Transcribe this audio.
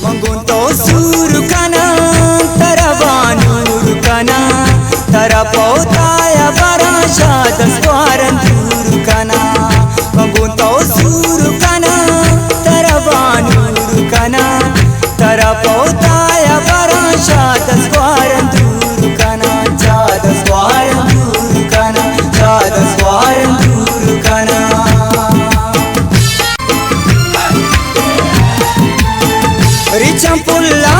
मंगुंतो सुरुकना तरवानुरुकना तरपोताया बराशाद स्वारं दुरुकना मंगुंतो सुरुकना तरवानुरुकना तरपोताया बराशाद स्वारं दुरुकना जाद स्वारं दुरुकना जाद स्वारं दुरुकना रिचम पुल्ला